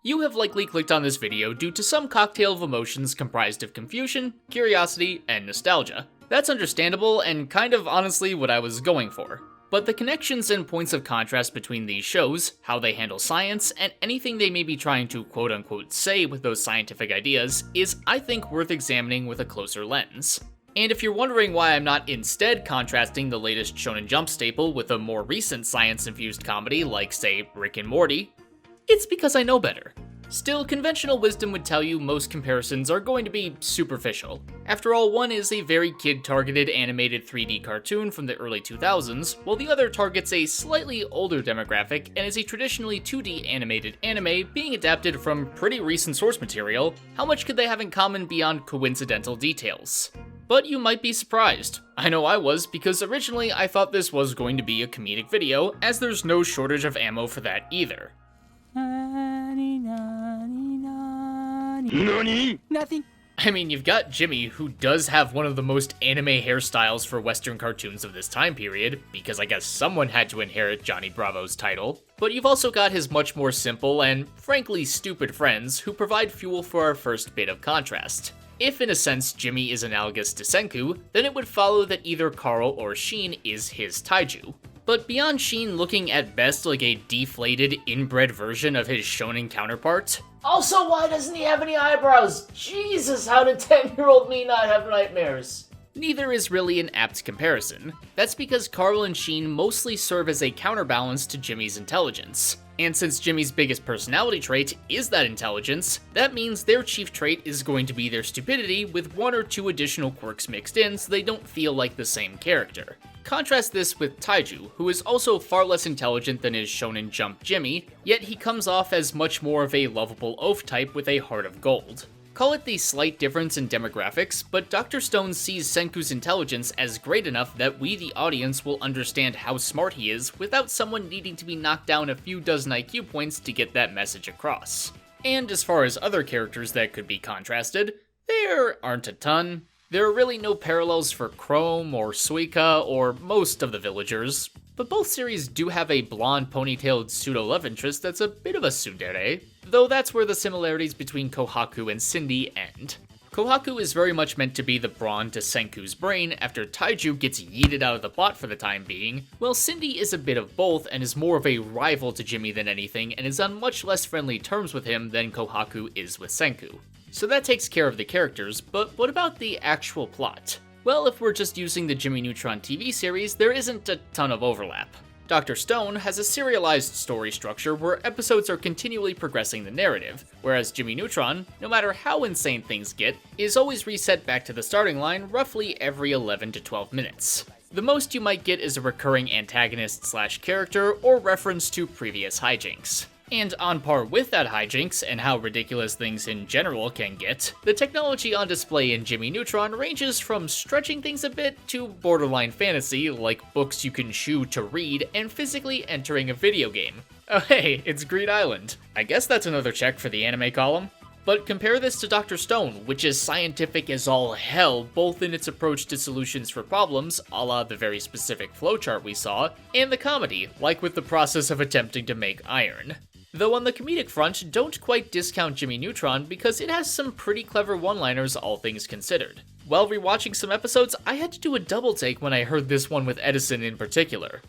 You have likely clicked on this video due to some cocktail of emotions comprised of confusion, curiosity, and nostalgia. That's understandable and kind of honestly what I was going for. But the connections and points of contrast between these shows, how they handle science, and anything they may be trying to quote-unquote say with those scientific ideas is, I think, worth examining with a closer lens. And if you're wondering why I'm not instead contrasting the latest Shonen Jump staple with a more recent science-infused comedy like, say, Rick and Morty, it's because I know better. Still, conventional wisdom would tell you most comparisons are going to be superficial. After all, one is a very kid-targeted animated 3D cartoon from the early 2000s, while the other targets a slightly older demographic and is a traditionally 2D animated anime being adapted from pretty recent source material. How much could they have in common beyond coincidental details? But you might be surprised. I know I was, because originally I thought this was going to be a comedic video, as there's no shortage of ammo for that either. NANI? Nothing. I mean, you've got Jimmy, who does have one of the most anime hairstyles for Western cartoons of this time period, because I guess someone had to inherit Johnny Bravo's title. But you've also got his much more simple and, frankly, stupid friends who provide fuel for our first bit of contrast. If, in a sense, Jimmy is analogous to Senku, then it would follow that either Carl or Sheen is his taiju. But beyond Sheen looking at best like a deflated, inbred version of his shonen counterpart. Also, why doesn't he have any eyebrows? Jesus, how did 10-year-old me not have nightmares? Neither is really an apt comparison. That's because Carl and Sheen mostly serve as a counterbalance to Jimmy's intelligence. And since Jimmy's biggest personality trait is that intelligence, that means their chief trait is going to be their stupidity with one or two additional quirks mixed in so they don't feel like the same character. Contrast this with Taiju, who is also far less intelligent than his Shonen Jump Jimmy, yet he comes off as much more of a lovable oaf type with a heart of gold. Call it the slight difference in demographics, but Dr. Stone sees Senku's intelligence as great enough that we, the audience, will understand how smart he is without someone needing to be knocked down a few dozen IQ points to get that message across. And as far as other characters that could be contrasted, there aren't a ton. There are really no parallels for Crème or Suika or most of the villagers, but both series do have a blonde ponytailed pseudo-love interest that's a bit of a tsundere, though that's where the similarities between Kohaku and Cindy end. Kohaku is very much meant to be the brawn to Senku's brain after Taiju gets yeeted out of the plot for the time being, while Cindy is a bit of both and is more of a rival to Jimmy than anything and is on much less friendly terms with him than Kohaku is with Senku. So that takes care of the characters, but what about the actual plot? Well, if we're just using the Jimmy Neutron TV series, there isn't a ton of overlap. Dr. Stone has a serialized story structure where episodes are continually progressing the narrative, whereas Jimmy Neutron, no matter how insane things get, is always reset back to the starting line roughly every 11 to 12 minutes. The most you might get is a recurring antagonist/character or reference to previous hijinks. And on par with that hijinks and how ridiculous things in general can get, the technology on display in Jimmy Neutron ranges from stretching things a bit to borderline fantasy, like books you can chew to read and physically entering a video game. Oh hey, it's Green Island. I guess that's another check for the anime column. But compare this to Dr. Stone, which is scientific as all hell, both in its approach to solutions for problems, a la the very specific flowchart we saw, and the comedy, like with the process of attempting to make iron. Though on the comedic front, don't quite discount Jimmy Neutron because it has some pretty clever one-liners all things considered. While rewatching some episodes, I had to do a double take when I heard this one with Edison in particular.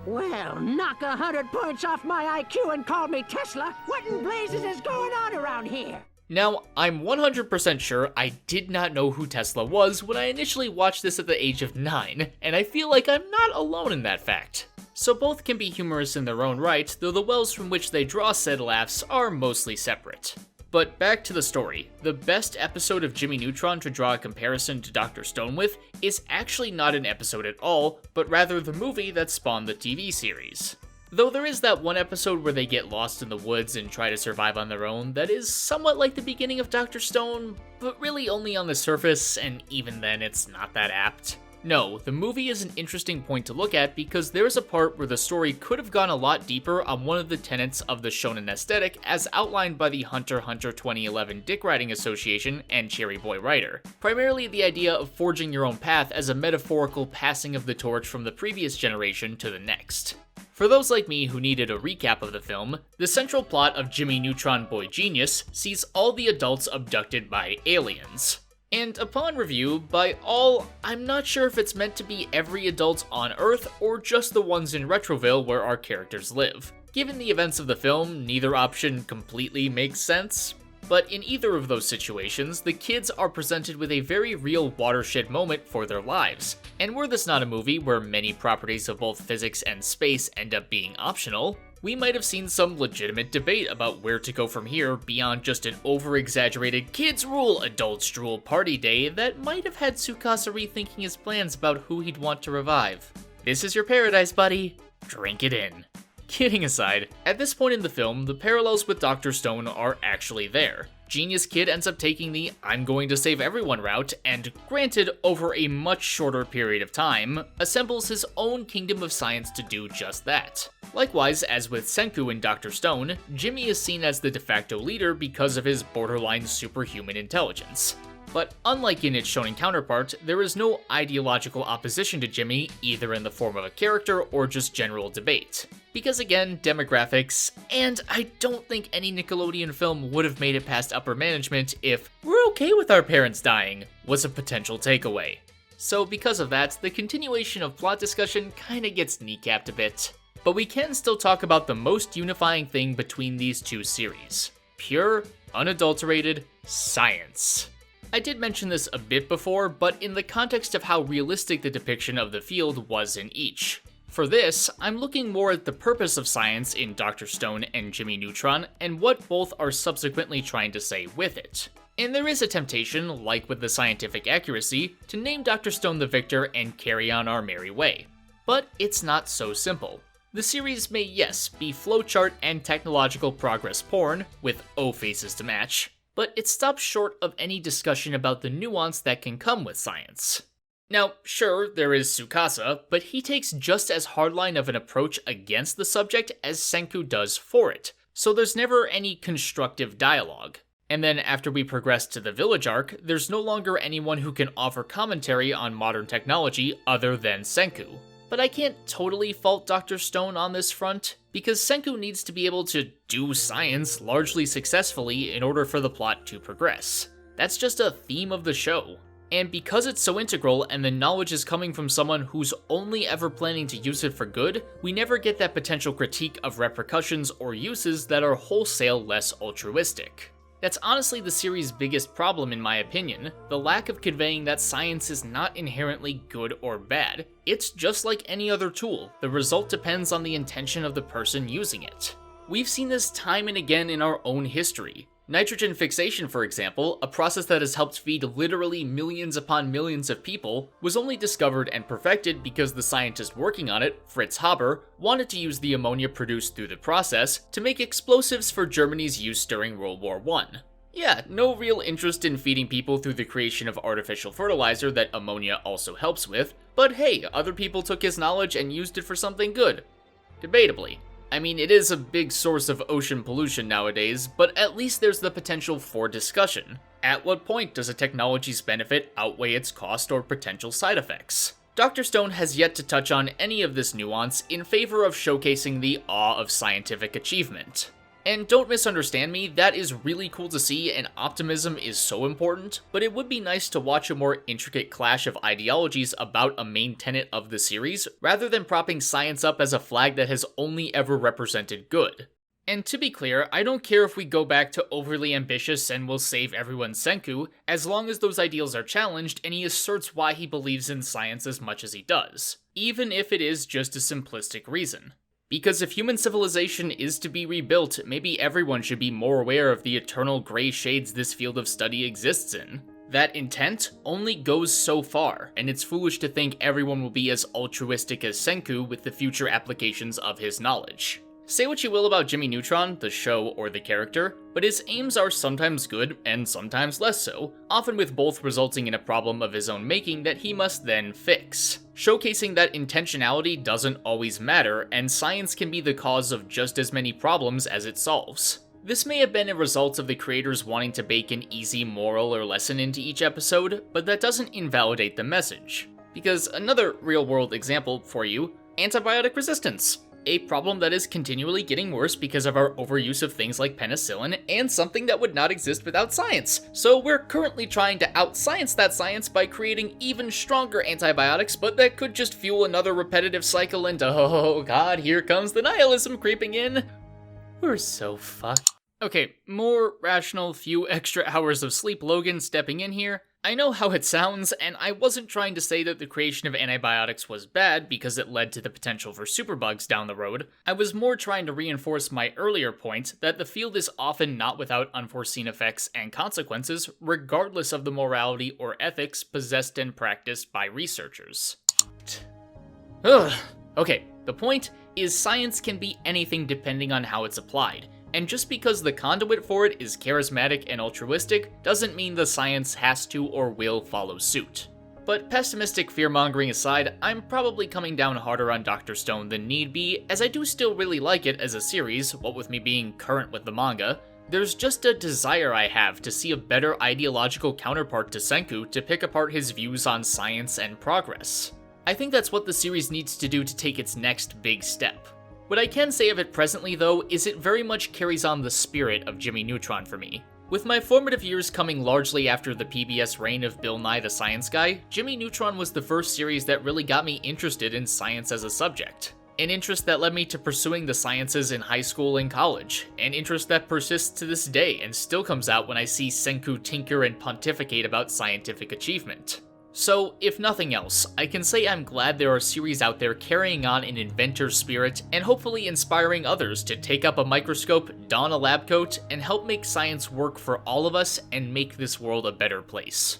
Well, knock 100 points off my IQ and call me Tesla. What in blazes is going on around here? Now, I'm 100% sure I did not know who Tesla was when I initially watched this at the age of 9, and I feel like I'm not alone in that fact. So both can be humorous in their own right, though the wells from which they draw said laughs are mostly separate. But back to the story. The best episode of Jimmy Neutron to draw a comparison to Dr. Stone with is actually not an episode at all, but rather the movie that spawned the TV series. Though there is that one episode where they get lost in the woods and try to survive on their own that is somewhat like the beginning of Dr. Stone, but really only on the surface, and even then it's not that apt. No, the movie is an interesting point to look at because there's a part where the story could have gone a lot deeper on one of the tenets of the shonen aesthetic as outlined by the Hunter x Hunter 2011 Dick Writing Association and Cherry Boy Writer. Primarily the idea of forging your own path as a metaphorical passing of the torch from the previous generation to the next. For those like me who needed a recap of the film, the central plot of Jimmy Neutron Boy Genius sees all the adults abducted by aliens. And upon review, by all, I'm not sure if it's meant to be every adult on Earth or just the ones in Retroville where our characters live. Given the events of the film, neither option completely makes sense. But in either of those situations, the kids are presented with a very real watershed moment for their lives. And were this not a movie where many properties of both physics and space end up being optional, we might have seen some legitimate debate about where to go from here beyond just an over-exaggerated kids rule adults rule party day that might have had Tsukasa rethinking his plans about who he'd want to revive. This is your paradise, buddy. Drink it in. Kidding aside, at this point in the film, the parallels with Dr. Stone are actually there. Genius Kid ends up taking the I'm going to save everyone route and, granted over a much shorter period of time, assembles his own kingdom of science to do just that. Likewise, as with Senku in Dr. Stone, Jimmy is seen as the de facto leader because of his borderline superhuman intelligence. But unlike in its shonen counterpart, there is no ideological opposition to Jimmy, either in the form of a character or just general debate. Because again, demographics, and I don't think any Nickelodeon film would have made it past upper management if "we're okay with our parents dying" was a potential takeaway. So because of that, the continuation of plot discussion kinda gets kneecapped a bit. But we can still talk about the most unifying thing between these two series. Pure, unadulterated science. I did mention this a bit before, but in the context of how realistic the depiction of the field was in each. For this, I'm looking more at the purpose of science in Dr. Stone and Jimmy Neutron, and what both are subsequently trying to say with it. And there is a temptation, like with the scientific accuracy, to name Dr. Stone the victor and carry on our merry way. But it's not so simple. The series may, yes, be flowchart and technological progress porn, with O faces to match, but it stops short of any discussion about the nuance that can come with science. Now, sure, there is Tsukasa, but he takes just as hardline of an approach against the subject as Senku does for it, so there's never any constructive dialogue. And then after we progress to the village arc, there's no longer anyone who can offer commentary on modern technology other than Senku. But I can't totally fault Dr. Stone on this front, because Senku needs to be able to do science largely successfully in order for the plot to progress. That's just a theme of the show. And because it's so integral and the knowledge is coming from someone who's only ever planning to use it for good, we never get that potential critique of repercussions or uses that are wholesale less altruistic. That's honestly the series' biggest problem in my opinion, the lack of conveying that science is not inherently good or bad. It's just like any other tool, the result depends on the intention of the person using it. We've seen this time and again in our own history. Nitrogen fixation, for example, a process that has helped feed literally millions upon millions of people, was only discovered and perfected because the scientist working on it, Fritz Haber, wanted to use the ammonia produced through the process to make explosives for Germany's use during World War I. Yeah, no real interest in feeding people through the creation of artificial fertilizer that ammonia also helps with, but hey, other people took his knowledge and used it for something good. Debatably. I mean, it is a big source of ocean pollution nowadays, but at least there's the potential for discussion. At what point does a technology's benefit outweigh its cost or potential side effects? Dr. Stone has yet to touch on any of this nuance in favor of showcasing the awe of scientific achievement. And don't misunderstand me, that is really cool to see and optimism is so important, but it would be nice to watch a more intricate clash of ideologies about a main tenet of the series, rather than propping science up as a flag that has only ever represented good. And to be clear, I don't care if we go back to overly ambitious and will save everyone Senku, as long as those ideals are challenged and he asserts why he believes in science as much as he does, even if it is just a simplistic reason. Because if human civilization is to be rebuilt, maybe everyone should be more aware of the eternal gray shades this field of study exists in. That intent only goes so far, and it's foolish to think everyone will be as altruistic as Senku with the future applications of his knowledge. Say what you will about Jimmy Neutron, the show or the character, but his aims are sometimes good and sometimes less so, often with both resulting in a problem of his own making that he must then fix. Showcasing that intentionality doesn't always matter, and science can be the cause of just as many problems as it solves. This may have been a result of the creators wanting to bake an easy moral or lesson into each episode, but that doesn't invalidate the message. Because another real-world example for you, antibiotic resistance. a problem that is continually getting worse because of our overuse of things like penicillin, and something that would not exist without science. So we're currently trying to out-science that science by creating even stronger antibiotics, but that could just fuel another repetitive cycle into, oh god, here comes the nihilism creeping in. We're so fucked. Okay, more rational, few extra hours of sleep Logan stepping in here. I know how it sounds, and I wasn't trying to say that the creation of antibiotics was bad because it led to the potential for superbugs down the road. I was more trying to reinforce my earlier point that the field is often not without unforeseen effects and consequences, regardless of the morality or ethics possessed and practiced by researchers. Ugh. Okay, the point is science can be anything depending on how it's applied. And just because the conduit for it is charismatic and altruistic doesn't mean the science has to or will follow suit. But pessimistic fear-mongering aside, I'm probably coming down harder on Dr. Stone than need be, as I do still really like it as a series, what with me being current with the manga. There's just a desire I have to see a better ideological counterpart to Senku to pick apart his views on science and progress. I think that's what the series needs to do to take its next big step. What I can say of it presently, though, is it very much carries on the spirit of Jimmy Neutron for me. With my formative years coming largely after the PBS reign of Bill Nye the Science Guy, Jimmy Neutron was the first series that really got me interested in science as a subject. An interest that led me to pursuing the sciences in high school and college, an interest that persists to this day and still comes out when I see Senku tinker and pontificate about scientific achievement. So, if nothing else, I can say I'm glad there are series out there carrying on an inventor's spirit and hopefully inspiring others to take up a microscope, don a lab coat, and help make science work for all of us and make this world a better place.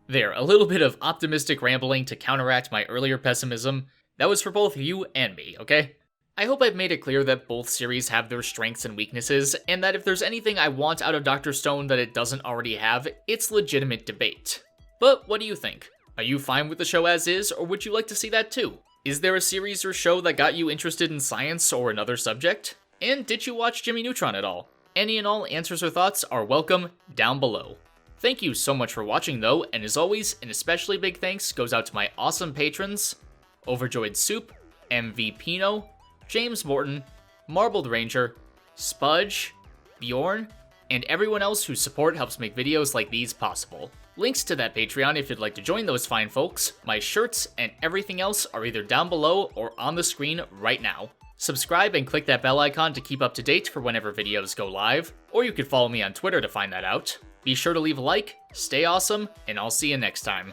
There, a little bit of optimistic rambling to counteract my earlier pessimism. That was for both you and me, okay? I hope I've made it clear that both series have their strengths and weaknesses, and that if there's anything I want out of Dr. Stone that it doesn't already have, it's legitimate debate. But what do you think? Are you fine with the show as is, or would you like to see that too? Is there a series or show that got you interested in science or another subject? And did you watch Jimmy Neutron at all? Any and all answers or thoughts are welcome down below. Thank you so much for watching though, and as always, an especially big thanks goes out to my awesome patrons, OverjoyedSoup, MVPino, James Morton, Marbled Ranger, Spudge, Beorn, and everyone else whose support helps make videos like these possible. Links to that Patreon if you'd like to join those fine folks, my shirts, and everything else are either down below or on the screen right now. Subscribe and click that bell icon to keep up to date for whenever videos go live, or you could follow me on Twitter to find that out. Be sure to leave a like, stay awesome, and I'll see you next time.